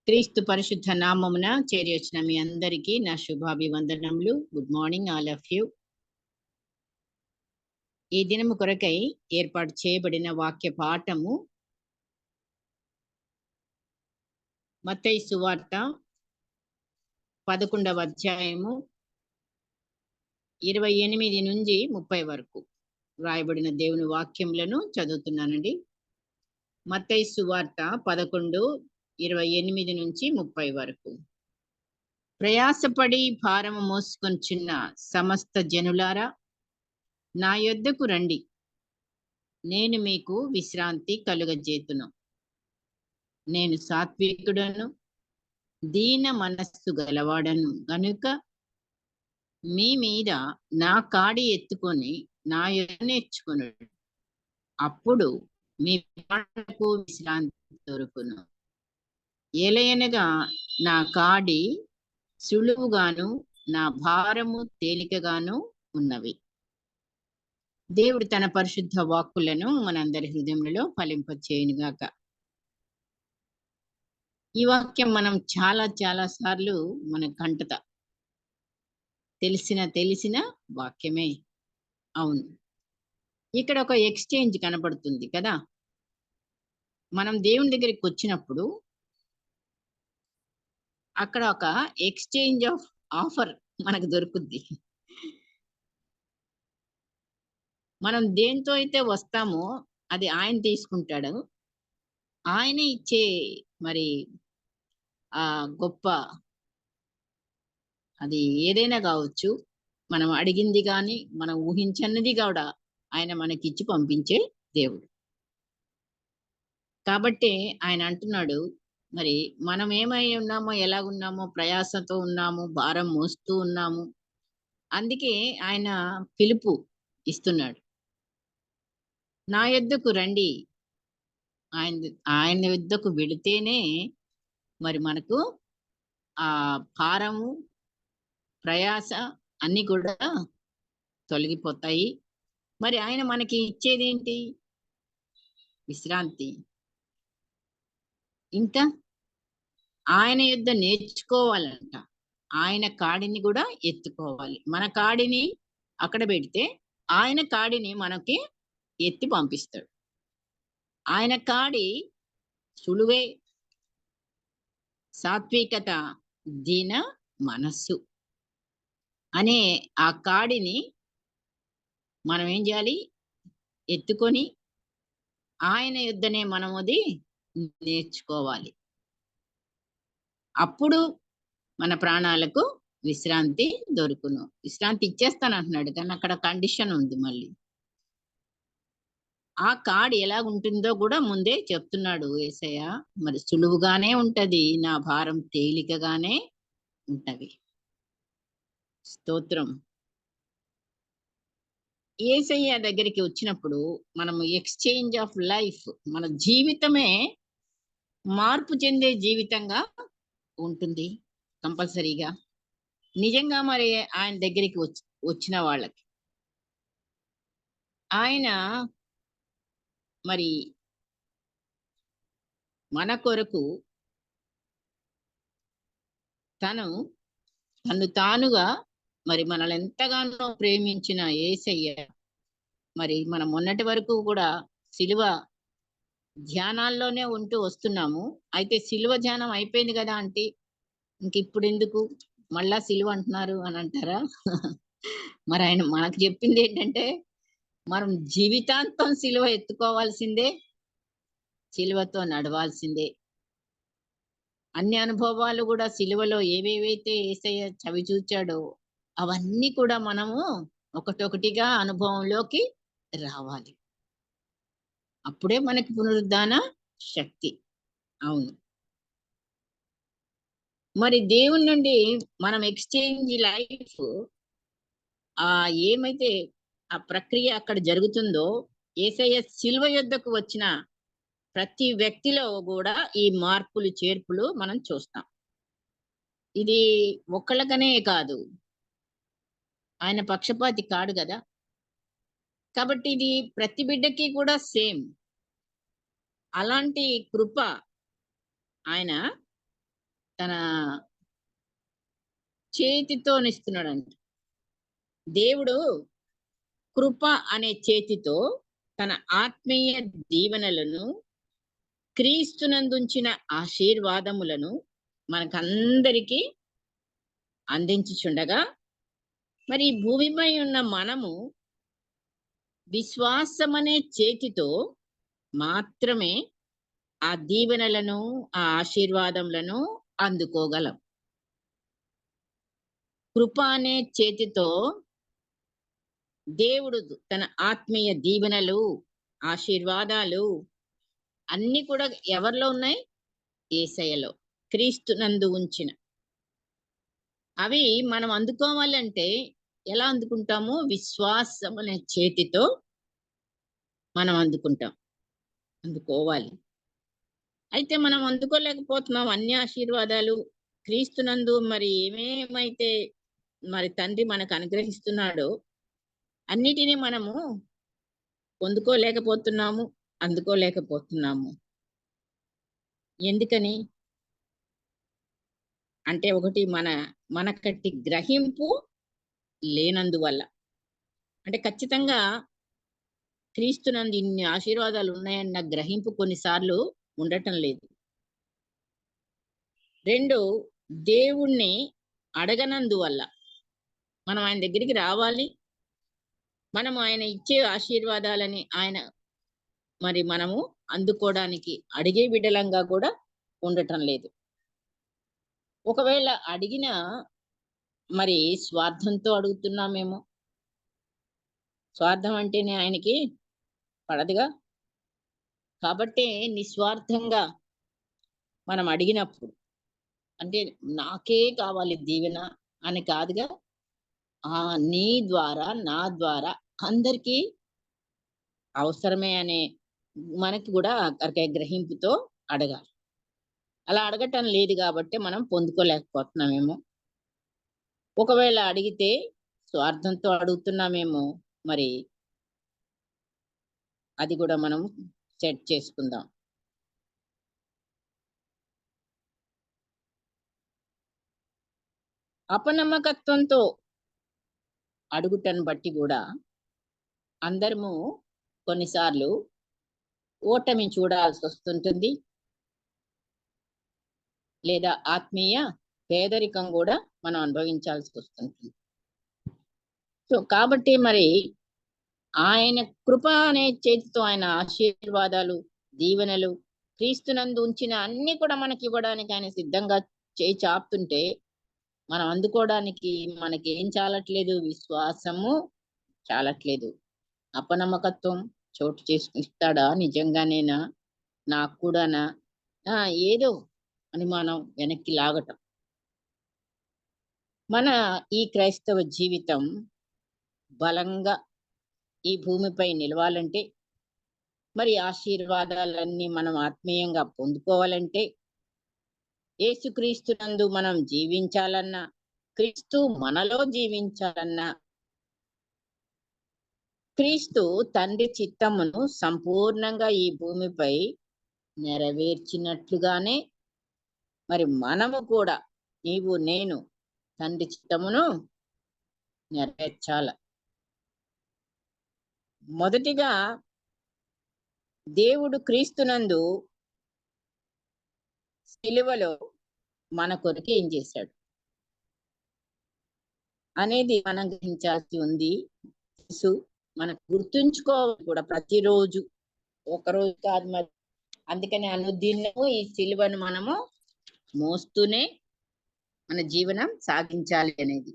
క్రీస్తు పరిశుద్ధ నామమున చేరి వచ్చిన మీ అందరికీ నా శుభాభివందనములు. Good morning all of you. ఈ దినము కొరకై ఏర్పాటు చేయబడిన వాక్య పాఠము మత్తయి సువార్త 11వ అధ్యాయము 28 నుంచి 30 వరకు రాయబడిన దేవుని వాక్యములను చదువుతున్నానండి. మత్తయి సువార్త 11:28 నుంచి 30 వరకు. ప్రయాసపడి భారము మోసుకొంచున్న సమస్త జనులారా, నా యొద్దకు రండి, నేను మీకు విశ్రాంతి కలుగజేతును. నేను సాత్వికుడను, దీన మనస్సు గలవాడను గనుక మీ మీద నా కాడి ఎత్తుకొని నా యొద్ద నేర్చుకొనుడి, అప్పుడు మీ ప్రాణములకు విశ్రాంతి దొరుకును. ఏలయనగా నా కాడి సులువుగాను నా భారము తేలికగాను ఉన్నవి. దేవుడు తన పరిశుద్ధ వాక్కులను మనందరి హృదయంలో ఫలింపచేయునుగాక. ఈ వాక్యం మనం చాలా సార్లు మన కంటత తెలిసిన వాక్యమే. అవును, ఇక్కడ ఒక ఎక్స్చేంజ్ కనపడుతుంది కదా. మనం దేవుని దగ్గరికి వచ్చినప్పుడు అక్కడ ఒక ఎక్స్చేంజ్ ఆఫ్ ఆఫర్ మనకు దొరుకుద్ది. మనం దేంతో అయితే వస్తామో అది ఆయన తీసుకుంటాడు. ఆయన ఇచ్చే మరి ఆ గొప్ప, అది ఏదైనా కావచ్చు, మనం అడిగింది కానీ మనం ఊహించనిది కూడా ఆయన మనకిచ్చి పంపించే దేవుడు. కాబట్టి ఆయన అంటున్నాడు, మరి మనం ఏమై ఉన్నామో, ఎలా ఉన్నామో, ప్రయాసంతో ఉన్నాము, భారం మోస్తూ ఉన్నాము. అందుకే ఆయన పిలుపు ఇస్తున్నాడు, నా యొద్దకు రండి. ఆయన యొద్దకు వెళితేనే మరి మనకు ఆ భారము, ప్రయాస అన్ని కూడా తొలగిపోతాయి. మరి ఆయన మనకి ఇచ్చేదేంటి? విశ్రాంతి. ఇంకా ఆయన యొద్ద నేర్చుకోవాలంట. ఆయన కాడిని కూడా ఎత్తుకోవాలి. మన కాడిని అక్కడ పెడితే ఆయన కాడిని మనకి ఎత్తి పంపిస్తాడు. ఆయన కాడి సులువే, సాత్వికత, దీన మనస్సు అనే ఆ కాడిని మనం ఏం చేయాలి? ఎత్తుకొని ఆయన యుద్ధనే మనం అది నేర్చుకోవాలి. అప్పుడు మన ప్రాణాలకు విశ్రాంతి దొరుకును. విశ్రాంతి ఇచ్చేస్తానంటున్నాడు, కానీ అక్కడ కండిషన్ ఉంది. మళ్ళీ ఆ కాడి ఎలా ఉంటుందో కూడా ముందే చెప్తున్నాడు యేసయ్య. మరి సులువుగానే ఉంటది, నా భారం తేలికగానే ఉంటది. స్తోత్రం. యేసయ్య దగ్గరికి వచ్చినప్పుడు మనము ఎక్స్చేంజ్ ఆఫ్ లైఫ్, మన జీవితమే మార్పు చెందే జీవితంగా ఉంటుంది కంపల్సరీగా. నిజంగా మరి ఆయన దగ్గరికి వచ్చిన వాళ్ళకి ఆయన మరి మన కొరకు తను తానుగా మరి మనల్ని ఎంతగానో ప్రేమించిన యేసయ్య, మరి మనం మొన్నటి వరకు కూడా సిలువ ధ్యానాల్లోనే ఉంటూ వస్తున్నాము. అయితే సిలువ ధ్యానం అయిపోయింది కదా అంటే ఇంక ఇప్పుడు ఎందుకు మళ్ళా సిలువ అంటున్నారు అని అంటారా? మరి ఆయన మనకు చెప్పింది ఏంటంటే, మనం జీవితాంతం సిలువ ఎత్తుకోవాల్సిందే, సిలువతో నడవాల్సిందే. అన్ని అనుభవాలు కూడా సిలువలో ఏవేవైతే యేసయ్య చవి చూచాడో అవన్నీ కూడా మనము ఒకటొకటిగా అనుభవంలోకి రావాలి. అప్పుడే మనకి పునరుద్ధాన శక్తి. అవును, మరి దేవుని నుండి మనం ఎక్స్చేంజ్ లైఫ్ ఏమైతే ఆ ప్రక్రియ అక్కడ జరుగుతుందో, యేసయ్య సిలువ యొద్దకు వచ్చిన ప్రతి వ్యక్తిలో కూడా ఈ మార్పులు చేర్పులు మనం చూస్తాం. ఇది ఒక్కళ్ళకనే కాదు, ఆయన పక్షపాతి కాడు కదా. కాబట్టి ఇది ప్రతి బిడ్డకి కూడా సేమ్. అలాంటి కృప ఆయన తన చేతితోనిస్తున్నాడంట. దేవుడు కృప అనే చేతితో తన ఆత్మీయ దీవెనలను, క్రీస్తునందుంచిన ఆశీర్వాదములను మనకందరికీ అందించుచుండగా, మరి ఈ భూమిపై ఉన్న మనము విశ్వాసమనే చేతితో మాత్రమే ఆ దీవెనలను, ఆ ఆశీర్వాదములను అందుకోగలం. కృప అనే చేతితో దేవుడు తన ఆత్మీయ దీవెనలు, ఆశీర్వాదాలు అన్ని కూడా ఎవరిలో ఉన్నాయి? యేసయ్యలో, క్రీస్తునందు ఉంచిన. అవి మనం అందుకోవాలంటే ఎలా అందుకుంటాము? విశ్వాసం అనే చేతితో మనం అందుకోవాలి. అయితే మనం అందుకోలేకపోతున్నాం అన్ని ఆశీర్వాదాలు. క్రీస్తునందు మరి ఏమేమైతే మరి తండ్రి మనకు అనుగ్రహిస్తున్నాడో అన్నిటినీ మనము పొందుకోలేకపోతున్నాము, అందుకోలేకపోతున్నాము. ఎందుకని? అంటే ఒకటి మనకట్టి గ్రహింపు లేనందువల్ల. అంటే ఖచ్చితంగా క్రీస్తునందు ఇన్ని ఆశీర్వాదాలు ఉన్నాయన్న గ్రహింపు కొన్నిసార్లు ఉండటం లేదు. 2, దేవుణ్ణి అడగనందువల్ల. మనం ఆయన దగ్గరికి రావాలి. మనం ఆయన ఇచ్చే ఆశీర్వాదాలని మరి మనము అందుకోవడానికి అడిగే బిడ్డలంగా కూడా ఉండటం లేదు. ఒకవేళ అడిగినా మరి స్వార్థంతో అడుగుతున్నామేమో. స్వార్థం అంటేనే ఆయనకి పడదుగా. కాబట్టే నిస్వార్థంగా మనం అడిగినప్పుడు, అంటే నాకే కావాలి దీవెన అని కాదుగా, నీ ద్వారా, నా ద్వారా అందరికీ అవసరమే అనే మనకి కూడా గ్రహింపుతో అడగాలి. అలా అడగటం లేదు కాబట్టి మనం పొందుకోలేకపోతున్నామేమో. ఒకవేళ అడిగితే స్వార్థంతో అడుగుతున్నామేమో. మరి అది కూడా మనం సెట్ చేసుకుందాం. అపనమ్మకత్వంతో అడుగుటను బట్టి కూడా అందరము కొన్నిసార్లు ఓటమి చూడాల్సి వస్తుంటుంది, లేదా ఆత్మీయ పేదరికం కూడా మనం అనుభవించాల్సి వస్తుంటుంది. సో కాబట్టి మరి ఆయన కృప అనే చేతితో ఆయన ఆశీర్వాదాలు, దీవెనలు, క్రీస్తునందు ఉంచిన అన్ని కూడా మనకి ఇవ్వడానికి ఆయన సిద్ధంగా చేయి చాపుతుంటే మనం అందుకోవడానికి మనకి ఏం చాలట్లేదు? విశ్వాసము చాలట్లేదు. అపనమ్మకత్వం చోటు చేసుకుంటాడా? నిజంగానేనా? నాకు కూడానా? ఏదో అని మనం వెనక్కి లాగటం. మన ఈ క్రైస్తవ జీవితం బలంగా ఈ భూమిపై నిలవాలంటే, మరి ఆశీర్వాదాలన్నీ మనం ఆత్మీయంగా పొందుకోవాలంటే, యేసుక్రీస్తునందు మనం జీవించాలన్నా, క్రీస్తు మనలో జీవించాలన్నా, క్రీస్తు తండ్రి చిత్తమును సంపూర్ణంగా ఈ భూమిపై నెరవేర్చినట్లుగానే మరి మనము కూడా, నీవు నేను తండ్రి చిత్తమును నెరవేర్చాల. మొదటిగా దేవుడు క్రీస్తునందు సిలువలో మన కొరకు ఏం చేశాడు అనేది మనం గ్రహించాల్సి ఉంది. మనకు గుర్తుంచుకోవాలి కూడా ప్రతిరోజు, ఒకరోజు కాదు. మరి అందుకని అనుదినము ఈ సిలువను మనము మోస్తూనే మన జీవనం సాగించాలి అనేది.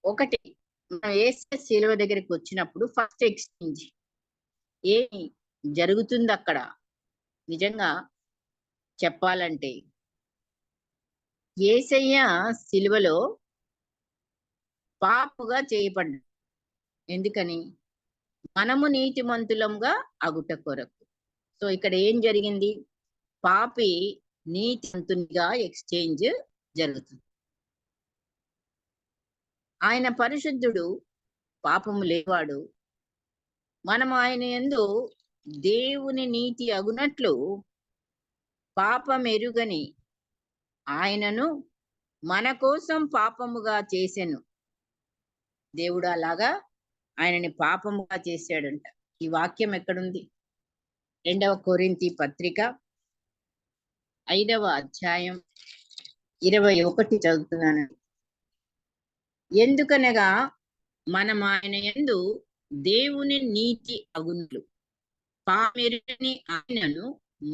ఒకటి, మనం యేసు సిలువ దగ్గరికి వచ్చినప్పుడు ఫస్ట్ ఎక్స్చేంజ్ ఏమి జరుగుతుంది అక్కడ నిజంగా చెప్పాలంటే, యేసయ్య సిలువలో పాపుగా చేయబడ్డాడు. ఎందుకని? మనము నీతిమంతులంగా అగుట కొరకు. సో ఇక్కడ ఏం జరిగింది? పాపి నీతిమంతునిగా ఎక్స్చేంజ్ జరుగుతుంది. ఆయన పరిశుద్ధుడు, పాపము లేవాడు. మనం ఆయన యందు దేవుని నీతి అగునట్లు పాపమెరుగని ఆయనను మన కోసం పాపముగా చేసెను. దేవుడు అలాగా ఆయనని పాపముగా చేశాడంట. ఈ వాక్యం ఎక్కడుంది? 2వ కొరింథీ పత్రిక 5వ అధ్యాయం 21 చదువుతున్నాను. ఎందుకనగా మనం ఆయన యందు దేవుని నీతి అగునులు, పామెరుగని ఆయనను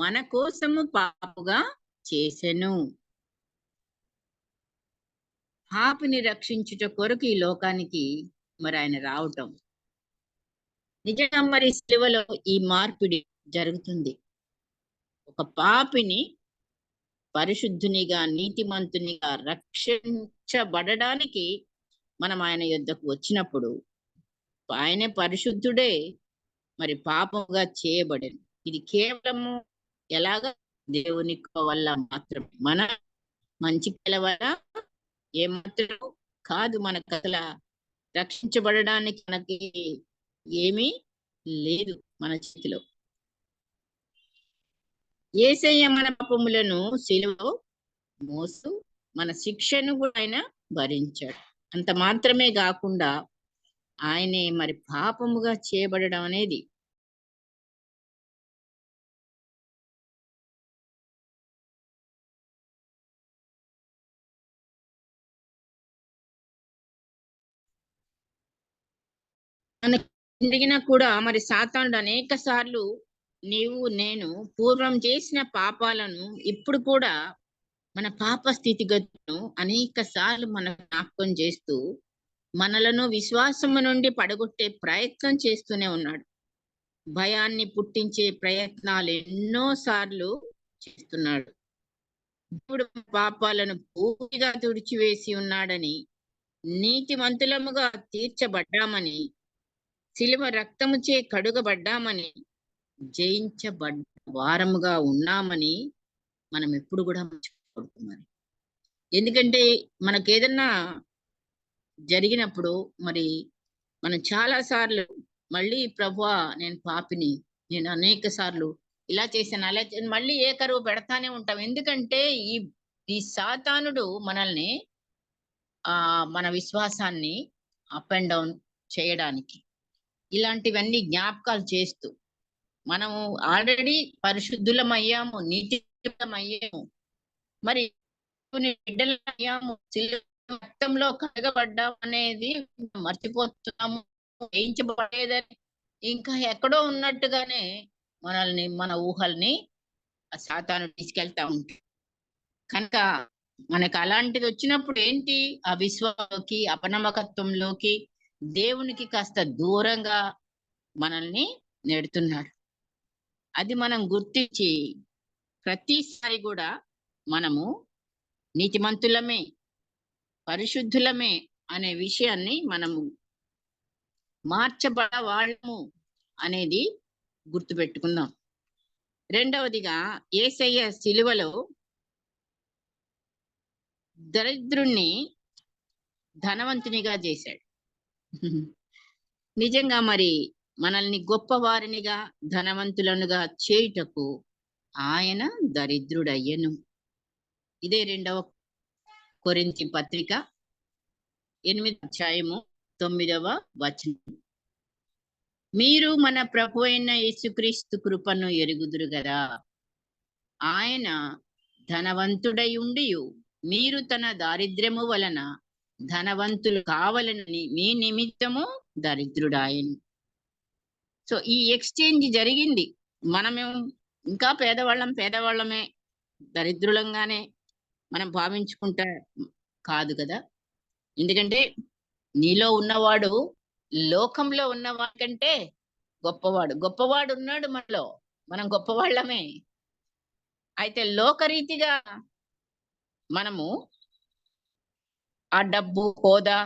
మన కోసము పాపముగా చేసెను. పాపిని రక్షించుట కొరకు ఈ లోకానికి మరి ఆయన రావటం. నిజంగా మరి సిలువలో ఈ మార్పిడి జరుగుతుంది. ఒక పాపిని పరిశుద్ధునిగా, నీతిమంతునిగా రక్షించబడడానికి మనం ఆయన యొద్దకు వచ్చినప్పుడు ఆయనే పరిశుద్ధుడే మరి పాపముగా చేయబడెను. ఇది కేవలము ఎలాగా? దేవుని కృప వల్ల మాత్రమే. మన మంచి క్రియల వల్ల ఏమాత్రం కాదు. మనకు అసలు రక్షించబడడానికి మనకి ఏమీ లేదు మన చేతిలో. యేసయ్య మన పాపములను సిలువలో మోసు మన శిక్షను కూడా ఆయన భరించాడు. అంత మాత్రమే కాకుండా ఆయనే మరి పాపముగా చేయబడడం అనేది మనకి జరిగినా కూడా మరి సాతానుడు అనేక సార్లు నీవు నేను పూర్వం చేసిన పాపాలను ఇప్పుడు కూడా మన పాప స్థితిగతులను అనేక సార్లు మన జ్ఞాపకం చేస్తూ మనలను విశ్వాసము నుండి పడగొట్టే ప్రయత్నం చేస్తూనే ఉన్నాడు. భయాన్ని పుట్టించే ప్రయత్నాలు ఎన్నో సార్లు చేస్తున్నాడు. దేవుడు పాపాలను పూర్తిగా తుడిచివేసి ఉన్నాడని, నీతిమంతులముగా తీర్చబడ్డామని, శిలువ రక్తముచే కడుగబడ్డామని, జయించబడ్డ వారముగా ఉన్నామని మనం ఎప్పుడు కూడా మర్చిపోకూడదు. మరి ఎందుకంటే మనకేదన్నా జరిగినప్పుడు మరి మనం చాలా సార్లు మళ్ళీ ప్రభువా నేను పాపిని, నేను అనేక సార్లు ఇలా చేశాను అలా మళ్ళీ ఏ కరువు పెడతానే ఉంటాం. ఎందుకంటే ఈ ఈ సాతానుడు మనల్ని మన విశ్వాసాన్ని అప్ అండ్ డౌన్ చేయడానికి ఇలాంటివన్నీ జ్ఞాపకాలు చేస్తూ మనము ఆల్రెడీ పరిశుద్ధులమయ్యాము, నీతిమంతులమయ్యాము, మరి బిడ్డలమయ్యాము, రక్తంలో కడగబడ్డాం అనేది మర్చిపోతున్నాము. జయించబడేదని ఇంకా ఎక్కడో ఉన్నట్టుగానే మనల్ని మన ఊహల్ని సాతాను తీసుకెళ్తా ఉంటాయి. కనుక మనకు అలాంటిది వచ్చినప్పుడు ఏంటి? ఆ విశ్వాసంలోకి, అపనమ్మకత్వంలోకి, దేవునికి కాస్త దూరంగా మనల్ని నెడుతున్నాడు. అది మనం గుర్తించి ప్రతిసారి కూడా మనము నీతిమంతులమే, పరిశుద్ధులమే అనే విషయాన్ని మనము మార్చబడవాళ్ళము అనేది గుర్తుపెట్టుకుందాం. రెండవదిగా యేసయ్య సిలువలో దరిద్రుణ్ణి ధనవంతునిగా చేశాడు. నిజంగా మరి మనల్ని గొప్పవారినిగా, ధనవంతులనుగా చేయుటకు ఆయన దరిద్రుడయ్యను. ఇదే 2వ కొరింథీ పత్రిక 8వ అధ్యాయము 9వ వచనం. మీరు మన ప్రభు అయిన యేసుక్రీస్తు కృపను ఎరుగుదురు గదా. ఆయన ధనవంతుడై ఉండియు మీరు తన దారిద్ర్యము వలన ధనవంతులు కావాలని మీ నిమిత్తము దరిద్రుడాయను. సో ఈ ఎక్స్చేంజ్ జరిగింది. మనము ఇంకా పేదవాళ్ళమే, దరిద్రులంగానే మనం భావించుకుంటా కాదు కదా. ఎందుకంటే నీలో ఉన్నవాడు లోకంలో ఉన్నవాడి కంటే గొప్పవాడు ఉన్నాడు మనలో. మనం గొప్పవాళ్ళమే. అయితే లోకరీతిగా మనము ఆ డబ్బు, హోదా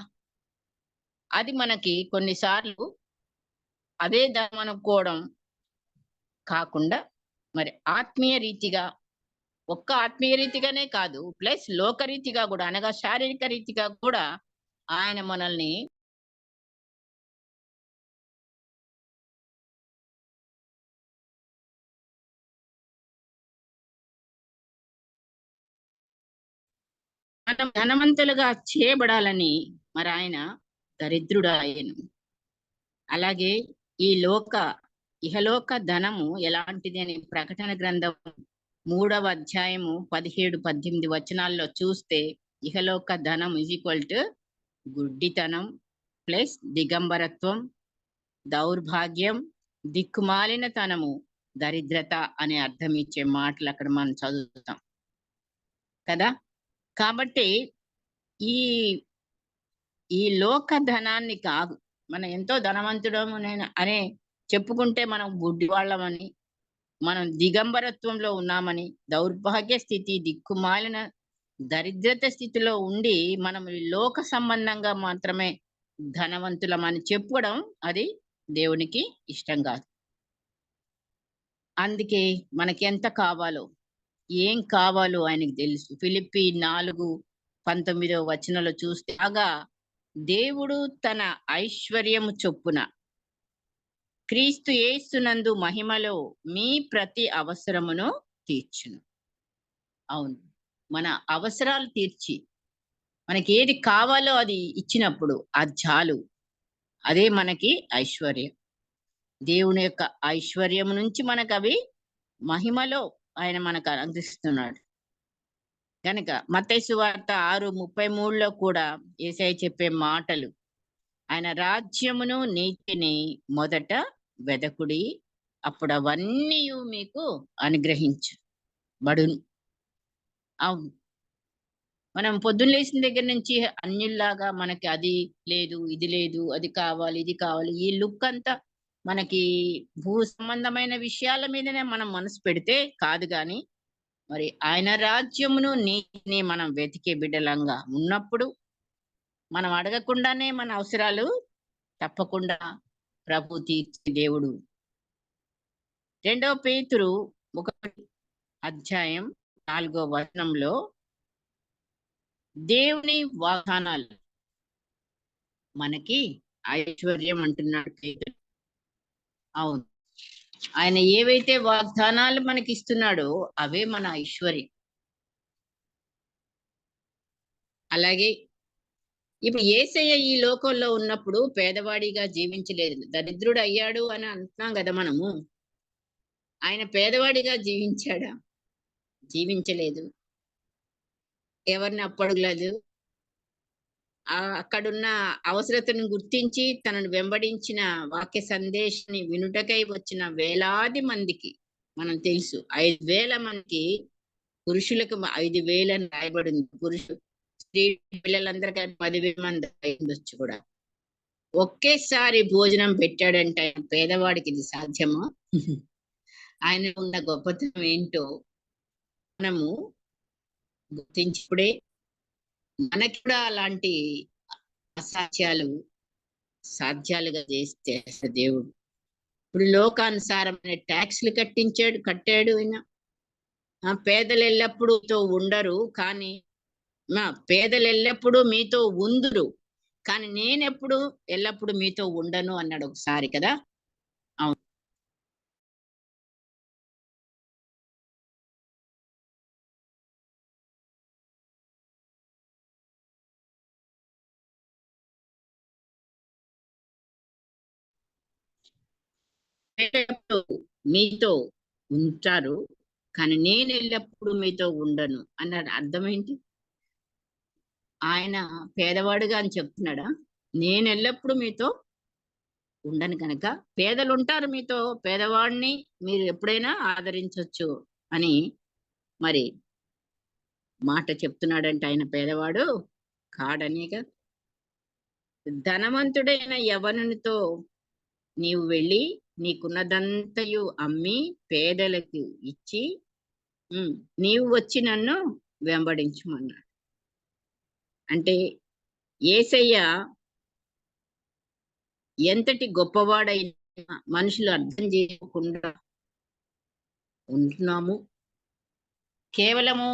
అది మనకి కొన్నిసార్లు అదే ధనం అనుకోవడం కాకుండా మరి ఆత్మీయ రీతిగా, ఒక్క ఆత్మీయ రీతిగానే కాదు, ప్లస్ లోకరీతిగా కూడా అనగా శారీరక రీతిగా కూడా ఆయన మనల్ని మనం ధనవంతులుగా చేయబడాలని మరి ఆయన దరిద్రుడు ఆయను. అలాగే ఈ ఇహలోక ధనము ఎలాంటిది అని ప్రకటన గ్రంథం 3వ అధ్యాయము 17, 18 వచనాల్లో చూస్తే ఇహలోక ధనం = గుడ్డితనం ప్లస్ దిగంబరత్వం, దౌర్భాగ్యం, దిక్కుమాలినతనము, దరిద్రత అనే అర్థం ఇచ్చే మాటలు అక్కడ మనం చదువుతాం కదా. కాబట్టి ఈ ఈ లోక ధనాన్ని కాదు, మనం ఎంతో ధనవంతుడము నేను అనే చెప్పుకుంటే మనం గుడ్డివాళ్ళమని, మనం దిగంబరత్వంలో ఉన్నామని, దౌర్భాగ్య స్థితి, దిక్కుమాలిన దరిద్రత స్థితిలో ఉండి మనం ఈ లోక సంబంధంగా మాత్రమే ధనవంతులమని చెప్పుకోవడం అది దేవునికి ఇష్టం కాదు. అందుకే మనకి ఎంత కావాలో, ఏం కావాలో ఆయనకి తెలుసు. ఫిలిప్పి 4:19 వచనంలో చూస్తే బాగా దేవుడు తన ఐశ్వర్యము చొప్పున క్రీస్తు యేసునందు మహిమలో మీ ప్రతి అవసరమును తీర్చును. అవును, మన అవసరాలు తీర్చి మనకి ఏది కావాలో అది ఇచ్చినప్పుడు అది చాలు. అదే మనకి ఐశ్వర్యం. దేవుని యొక్క ఐశ్వర్యం నుంచి మనకు అవి మహిమలో ఆయన మనకు అందిస్తున్నాడు. కనుక మత్తయి సువార్త 6:33లో కూడా యేసయ్య చెప్పే మాటలు, ఆయన రాజ్యమును నీతిని మొదట వెదకుడి, అప్పుడు అవన్నీ మీకు అనుగ్రహించబడును. అవును, మనం పొద్దున్న లేచిన దగ్గర నుంచి అన్యుల్లాగా మనకి అది లేదు, ఇది లేదు, అది కావాలి, ఇది కావాలి, ఈ లుక్ అంతా మనకి భూ సంబంధమైన విషయాల మీదనే మనం మనసు పెడితే కాదు గాని, మరి ఆయన రాజ్యమును నీతిని మనం వెతికే బిడ్డలంగా ఉన్నప్పుడు మనం అడగకుండానే మన అవసరాలు తప్పకుండా ప్రభు తీర్చే దేవుడు. 2 పేతురు 1:4 వచనంలో దేవుని వాగ్దానాలు మనకి ఐశ్వర్యం అంటున్నాడు పేతురు. అవును, ఆయన ఏవైతే వాగ్దానాలు మనకి ఇస్తున్నాడో అవే మన ఐశ్వర్యం. అలాగే ఇప్పుడు యేసయ్య ఈ లోకంలో ఉన్నప్పుడు పేదవాడిగా జీవించలేదు, దరిద్రుడు అయ్యాడు అని అంటున్నాం కదా మనము. ఆయన పేదవాడిగా జీవించాడా? జీవించలేదు. ఎవరిని అప్పడగలేదు. అక్కడున్న అవసరతను గుర్తించి తనను వెంబడించిన వాక్య సందేశాన్ని వినుటకై వచ్చిన వేలాది మందికి మనం తెలుసు. 5,000 మందికి, పురుషులకు 5,000 అని రాయబడింది. స్త్రీ పిల్లలందరూ కలిపి 10,000 మంది అయ్యుండొచ్చు కూడా. ఒకేసారి భోజనం పెట్టాడంటే ఆయన పేదవాడికి ఇది సాధ్యమా? ఆయన ఉన్న గొప్పతనం ఏంటో మనము గుర్తించినప్పుడే మనకి కూడా అలాంటి అసాధ్యాలు సాధ్యాలుగా చేస్తే దేవుడు. ఇప్పుడు లోకానుసారమైన ట్యాక్స్లు కట్టాడు ఆయన. పేదలు ఎల్లప్పుడూ ఉండరు కానీ పేదలు ఎల్లప్పుడూ మీతో ఉందురు, కానీ నేనెప్పుడు ఎల్లప్పుడూ మీతో ఉండను అన్నాడు ఒకసారి కదా. అవును, మీతో ఉంటారు కానీ నేను ఎల్లప్పుడూ మీతో ఉండను అన్నాడు. అర్థం ఏంటి? ఆయన పేదవాడుగా అని చెప్తున్నాడా? నేను ఎల్లప్పుడూ మీతో ఉండను కనుక పేదలు ఉంటారు మీతో, పేదవాడిని మీరు ఎప్పుడైనా ఆదరించవచ్చు అని మరి మాట చెప్తున్నాడంటే ఆయన పేదవాడు కాడనిగా. ధనవంతుడైన యవనునితో నీవు వెళ్ళి నీకున్నదంతయు అమ్మి పేదలకు ఇచ్చి నీవు వచ్చి నన్ను వెంబడించమన్నాడు. అంటే యేసయ్య ఎంతటి గొప్పవాడైనా మనుషులు అర్థం చేయకుండా ఉంటున్నాము. కేవలము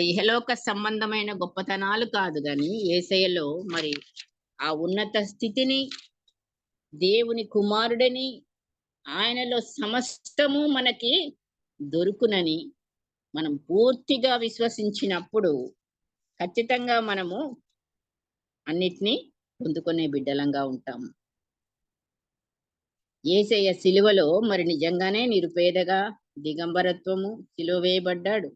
ఇహలోక సంబంధమైన గొప్పతనాలు కాదు గాని యేసయ్యలో మరి ఆ ఉన్నత స్థితిని, దేవుని కుమారుడని, ఆయనలో సమస్తము మనకి దొరుకునని మనం పూర్తిగా విశ్వసించినప్పుడు ఖచ్చితంగా మనము అన్నిటినీ పొందుకునే బిడ్డలంగా ఉంటాము. యేసయ్య సిలువలో మరి నిజంగానే నిరుపేదగా దిగంబరత్వము సిలువ వేయబడ్డాడు.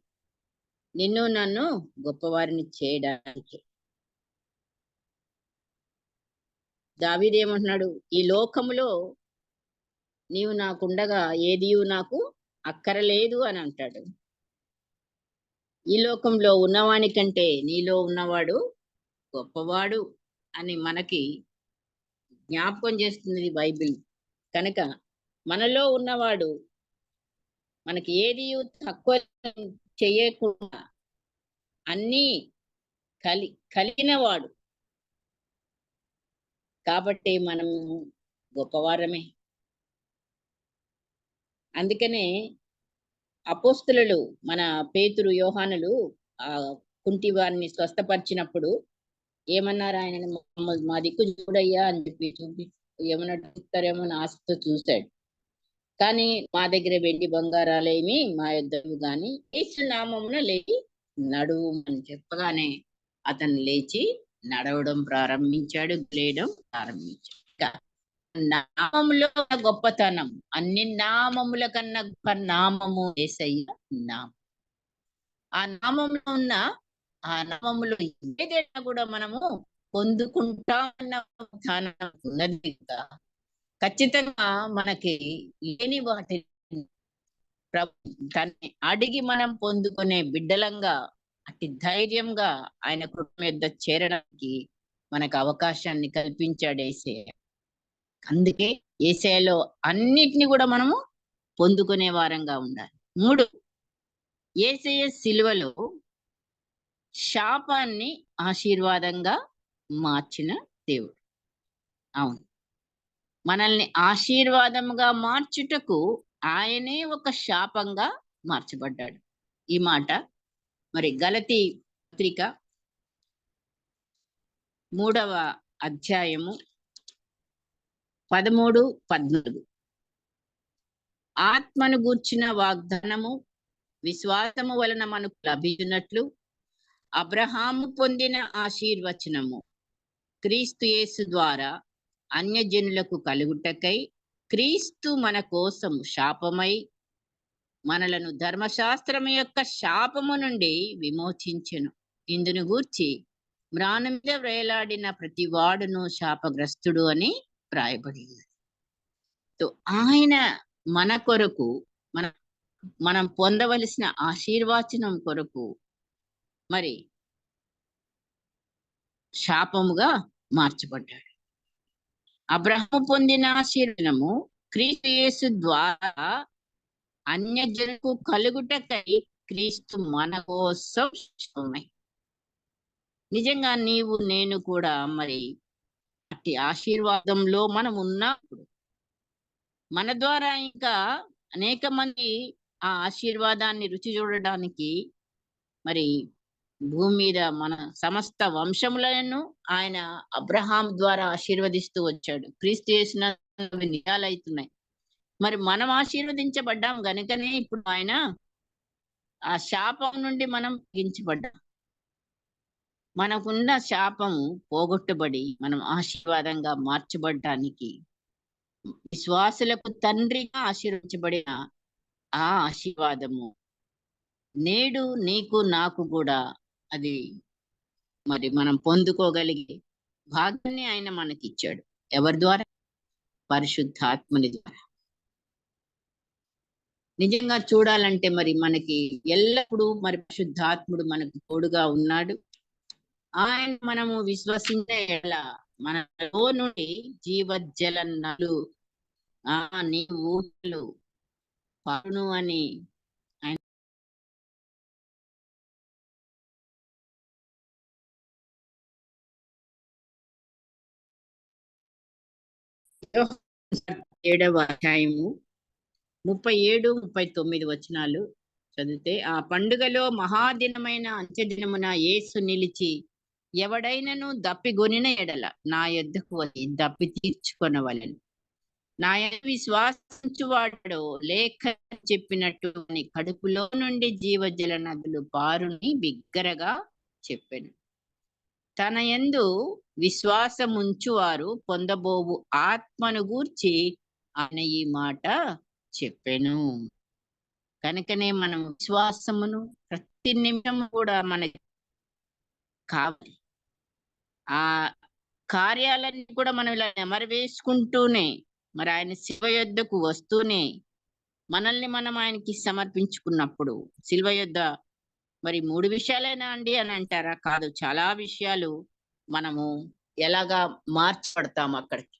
నిన్ను నన్ను గొప్పవారిని చేయడానికి. దావీదేమంటున్నాడు, ఈ లోకములో నీవు నాకుండగా ఏదియు నాకు అక్కరలేదు అని అంటాడు. ఈ లోకంలో ఉన్నవాని కంటే నీలో ఉన్నవాడు గొప్పవాడు అని మనకి జ్ఞాపకం చేస్తున్నది బైబిల్. కనుక మనలో ఉన్నవాడు మనకి ఏది తక్కువ చేయకుండా అన్నీ కలిగినవాడు కాబట్టి మనము గొప్పవారమే. అందుకనే అపోస్తులు మన పేతురు యోహానులు ఆ కుంటి వారిని స్వస్థపరిచినప్పుడు ఏమన్నారు, ఆయన మా దిక్కు చూడయ్యా అని చెప్పి ఏమన్నా చూస్తారేమో అని ఆశతో చూశాడు. కానీ మా దగ్గర వెండి బంగారాలేమి మా యొద్దకు గాని యేసు నామమున లేచి నడువు అని చెప్పగానే అతను లేచి నడవడం ప్రారంభించాడు, లేయడం ప్రారంభించాడు. నామములో గొప్పతనం, అన్ని నామముల కన్నా గొప్ప నామము యేసయ్య నామం. ఆ నామంలో ఉన్న ఆ నామములో ఏదైనా కూడా మనము పొందుకుంటామన్న ఉన్నది. ఖచ్చితంగా మనకి లేని వాటిని అడిగి మనం పొందుకునే బిడ్డలంగా అతి ధైర్యంగా ఆయన కృప మీద చేరడానికి మనకు అవకాశాన్ని కల్పించాడు యేసయ్య. అందుకే యేసయ్యలో అన్నిటిని కూడా మనము పొందుకునే వారంగా ఉండాలి. 3, యేసయ్య సిలువలో శాపాన్ని ఆశీర్వాదంగా మార్చిన దేవుడు. అవును, మనల్ని ఆశీర్వాదముగా మార్చుటకు ఆయనే ఒక శాపంగా మార్చబడ్డాడు. ఈ మాట మరి గలతీ పత్రిక 3వ అధ్యాయము 13, 14. ఆత్మను గూర్చిన వాగ్దానము విశ్వాసము వలన మనకు లభించినట్లు అబ్రహాము పొందిన ఆశీర్వచనము క్రీస్తు యేసు ద్వారా అన్యజనులకు కలుగుటకై క్రీస్తు మన కోసం శాపమై మనలను ధర్మశాస్త్రము యొక్క శాపము నుండి విమోచించెను. ఇందును గూర్చి మ్రాను మీద వేలాడిన ప్రతి వాడును శాపగ్రస్తుడు అని వ్రాయబడింది. ఆయన మన కొరకు మనం పొందవలసిన ఆశీర్వచనం కొరకు మరి శాపముగా మార్చబడ్డాడు. అబ్రహాము పొందిన ఆశీర్వాదము క్రీస్తు యేసు ద్వారా అన్యజనులకు కలుగుటకై క్రీస్తు మన కోసం శాపమై. నిజంగా నీవు నేను కూడా మరి అట్టి ఆశీర్వాదంలో మనం ఉన్నప్పుడు మన ద్వారా ఇంకా అనేక మంది ఆ ఆశీర్వాదాన్ని రుచి చూడడానికి మరి భూమి మీద మన సమస్త వంశములను ఆయన అబ్రహాం ద్వారా ఆశీర్వదిస్తూ వచ్చాడు. క్రీస్తు చేసిన నిజాలవుతున్నాయి. మరి మనం ఆశీర్వదించబడ్డాం గనుకనే ఇప్పుడు ఆయన ఆ శాపం నుండి మనం తగ్గించబడ్డాం. మనకున్న శాపము పోగొట్టబడి మనం ఆశీర్వాదంగా మార్చబడ్డానికి విశ్వాసులకు తండ్రిగా ఆశీర్వదించబడిన ఆ ఆశీర్వాదము నేడు నీకు నాకు కూడా అది మరి మనం పొందుకోగలిగే భాగ్యాన్ని ఆయన మనకిచ్చాడు. ఎవరి ద్వారా? పరిశుద్ధాత్మని ద్వారా. నిజంగా చూడాలంటే మరి మనకి ఎల్లప్పుడూ మరి పరిశుద్ధాత్ముడు మనకు తోడుగా ఉన్నాడు. ఆయన మనము విశ్వసించే మనలో నుండి జీవజల నలు నీ ఊటలు పారును అని ఆయన ఏడవ అధ్యాయము 37, 39 వచనాలు చదివితే, ఆ పండుగలో మహాదినమైన అంత్యదినమున యేసు నిలిచి ఎవడైనను దప్పిగొనిన ఎడల నా యొద్దకు వచ్చి దప్పి తీర్చుకొనవలెను. నా యందు విశ్వాసించువాడో లేఖ చెప్పినట్టు కడుపులో నుండి జీవజల నదులు పారుని బిగ్గరగా చెప్పాను. తన యందు విశ్వాసముంచువారు పొందబోవు ఆత్మను గూర్చి ఆయన ఈ మాట చెప్పెను. కనుకనే మనం విశ్వాసమును ప్రతి నిమిషము కూడా మనకి కావాలి. ఆ కార్యాలన్నీ కూడా మనం ఇలా నెమరువేసుకుంటూనే, మరి ఆయన శిలువ యొద్దకు వస్తూనే, మనల్ని మనం ఆయనకి సమర్పించుకున్నప్పుడు, శిలువ యొద్ద మరి 3 విషయాలేనా అండి అని అంటారా? కాదు. చాలా విషయాలు మనము ఎలాగా మార్చబడతాం అక్కడికి.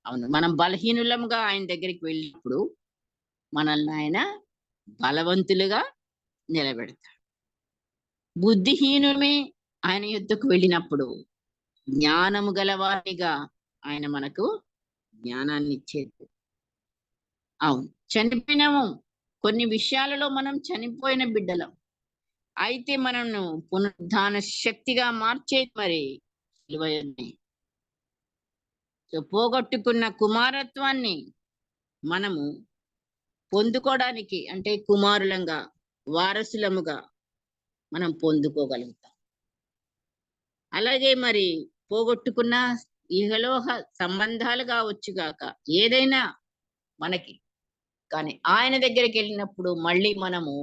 అవును. మనం బలహీనులంగా ఆయన దగ్గరికి వెళ్ళినప్పుడు, మనల్ని ఆయన బలవంతులుగా నిలబెడతాడు. బుద్ధిహీనులమే ఆయన యొద్దకు వెళ్ళినప్పుడు, జ్ఞానము గలవారిగా ఆయన మనకు జ్ఞానాన్నిచ్చేది. అవును. చనిపోయినాము. కొన్ని విషయాలలో మనం చనిపోయిన బిడ్డలం. అయితే మనల్ని పునరుద్ధాన శక్తిగా మార్చేది మరి సిలువయనే. పోగొట్టుకున్న కుమారత్వాన్ని మనము పొందుకోవడానికి అంటే కుమారులంగా, వారసులముగా మనం పొందుకోగలుగుతాం. అలాగే మరి పోగొట్టుకున్న ఇహలోహ సంబంధాలు కావచ్చుగాక, ఏదైనా మనకి. కానీ ఆయన దగ్గరికెళ్ళినప్పుడు మళ్ళీ మనము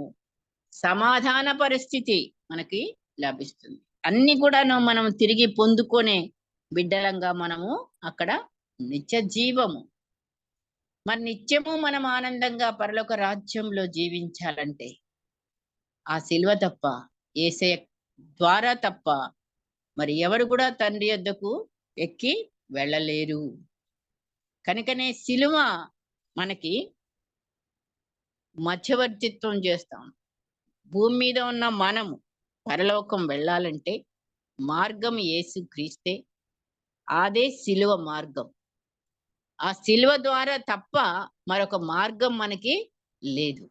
సమాధాన పరిస్థితి మనకి లభిస్తుంది. అన్నీ కూడాను మనం తిరిగి పొందుకునే బిడ్డలంగా మనము అక్కడ నిత్య జీవము. మరి నిత్యము మనం ఆనందంగా పరలోక రాజ్యంలో జీవించాలంటే ఆ సిలువ తప్ప, యేసయ్య ద్వారా తప్ప మరి ఎవరు కూడా తండ్రి యొద్దకు ఎక్కి వెళ్ళలేరు. కనుకనే సిలువ మనకి మధ్యవర్తిత్వం చేస్తాం. భూమి మీద ఉన్న మనము పరలోకం వెళ్ళాలంటే మార్గం యేసుక్రీస్తే. అదే సిలువ మార్గం. ఆ సిలువ ద్వారా తప్ప మరొక మార్గం మనకి లేదు.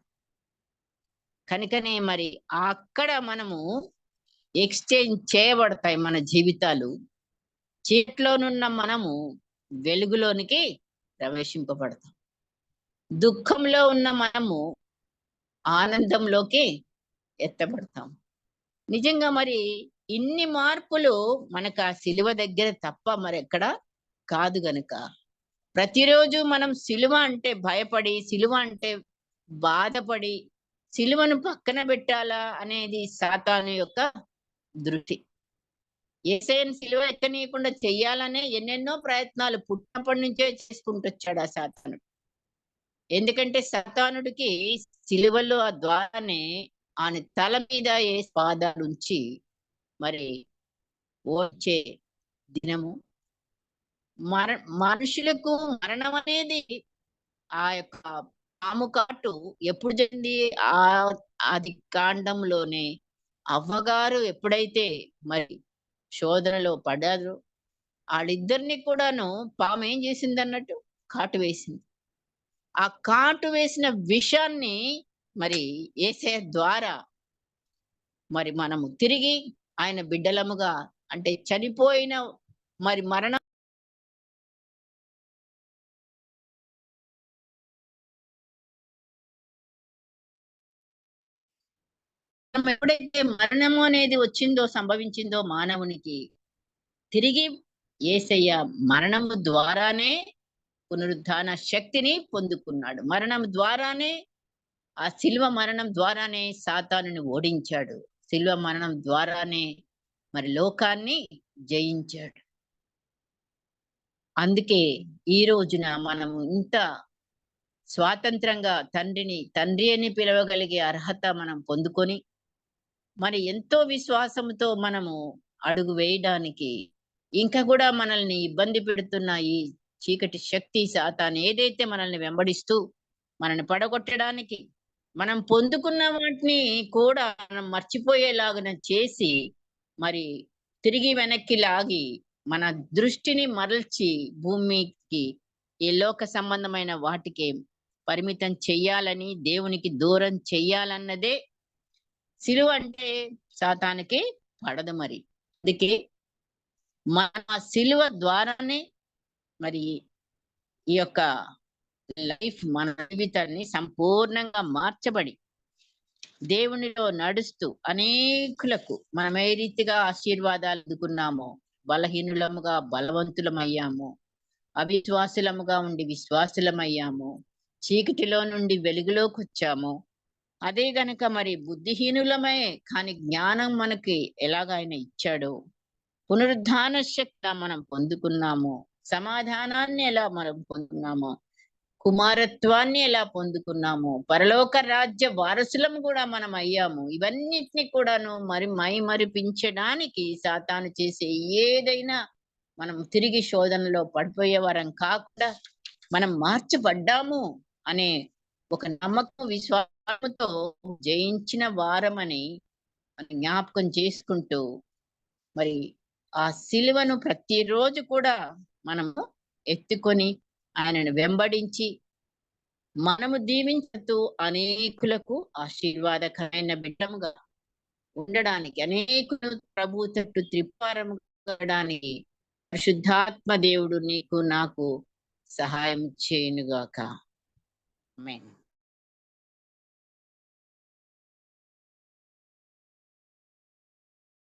కనుకనే మరి అక్కడ మనము ఎక్స్‌చేంజ్ చేయబడతాయి మన జీవితాలు. చీకట్లోనున్న మనము వెలుగులోనికి ప్రవేశింపబడతాం. దుఃఖంలో ఉన్న మనము ఆనందంలోకి ఎత్తబడతాం. నిజంగా మరి ఇన్ని మార్పులు మనకు ఆ సిలువ దగ్గర తప్ప మరెక్కడ కాదు గనుక, ప్రతిరోజు మనం సిలువ అంటే భయపడి, సిలువ అంటే బాధపడి, సిలువను పక్కన పెట్టాలా అనేది సాతాను యొక్క దృష్టి. యేసయ్యను సిలువ ఎక్కనీయకుండా చెయ్యాలనే ఎన్నెన్నో ప్రయత్నాలు పుట్టినప్పటి నుంచే చేసుకుంటొచ్చాడు ఆ సాతానుడు. ఎందుకంటే సాతానుడికి సిలువలో ఆ ద్వారానే ఆయన తల మీద యేసు పాదాలుంచి మరి ఓర్చే దినము మర మనుషులకు మరణం అనేది ఆ యొక్క పాము కాటు ఎప్పుడు జరిగింది? ఆది కాండంలోనే అవ్వగారు ఎప్పుడైతే మరి శోధనలో పడ్డారో, ఆళ్ళిద్దరిని కూడాను పాము ఏం చేసిందన్నట్టు? కాటు వేసింది. ఆ కాటు వేసిన విషాన్ని మరి యేసయ్య ద్వారా మరి మనము తిరిగి ఆయన బిడ్డలముగా అంటే చనిపోయిన మరి మరణం ఎప్పుడైతే మరణము అనేది వచ్చిందో, సంభవించిందో మానవునికి, తిరిగి యేసయ్య మరణము ద్వారానే పునరుద్ధాన శక్తిని పొందుకున్నాడు. మరణం ద్వారానే ఆ శిలువ మరణం ద్వారానే సాతానుని ఓడించాడు. శిలువ మరణం ద్వారానే మరి లోకాన్ని జయించాడు. అందుకే ఈ రోజున మనము ఇంత స్వాతంత్రంగా తండ్రిని తండ్రి అని పిలవగలిగే అర్హత మనం పొందుకొని, మరి ఎంతో విశ్వాసంతో మనము అడుగు వేయడానికి ఇంకా కూడా మనల్ని ఇబ్బంది పెడుతున్న ఈ చీకటి శక్తి సాతాను ఏదైతే మనల్ని వెంబడిస్తూ మనల్ని పడగొట్టడానికి మనం పొందుకున్న వాటిని కూడా మనం మర్చిపోయేలాగున చేసి మరి తిరిగి వెనక్కి లాగి మన దృష్టిని మరల్చి భూమికి ఈ లోక సంబంధమైన వాటికి పరిమితం చెయ్యాలని, దేవునికి దూరం చెయ్యాలన్నదే సిలువ అంటే సాతానుకి పడదు మరి. అందుకే మన సిలువ ద్వారానే మరి ఈ యొక్క లైఫ్ మన జీవితాన్ని సంపూర్ణంగా మార్చబడి దేవునిలో నడుస్తూ అనేకులకు మనం ఏ రీతిగా ఆశీర్వాదాలు అందుకున్నామో, బలహీనులముగా బలవంతులమయ్యాము, అవిశ్వాసులముగా ఉండి విశ్వాసులమయ్యాము, చీకటిలో నుండి వెలుగులోకొచ్చాము. అదే గనక మరి బుద్ధిహీనులమే కానీ జ్ఞానం మనకి ఎలాగ ఆయన ఇచ్చాడో, పునరుద్ధాన శక్తి మనం పొందుకున్నాము, సమాధానాన్ని ఎలా మనం పొందుకున్నామో, కుమారత్వాన్ని ఎలా పొందుకున్నాము, పరలోక రాజ్య వారసులం కూడా మనం అయ్యాము. ఇవన్నిటిని కూడాను మరిపించడానికి సాతాను చేసే ఏదైనా మనం తిరిగి శోధనలో పడిపోయే వారం కాకుండా మనం మార్చబడ్డాము అనే ఒక నమ్మకం విశ్వాసంతో జయించిన వారమని మనం జ్ఞాపకం చేసుకుంటూ మరి ఆ సిలువను ప్రతిరోజు కూడా మనము ఎత్తుకొని ఆయనను వెంబడించి మనము దీవించుతూ అనేకులకు ఆశీర్వాదకరమైన బిడ్డముగా ఉండడానికి, అనేకులు ప్రభు తట్టు త్రిప్పారడానికి పరిశుద్ధాత్మ దేవుడు నీకు నాకు సహాయం చేయునుగాక. ఆమేన్.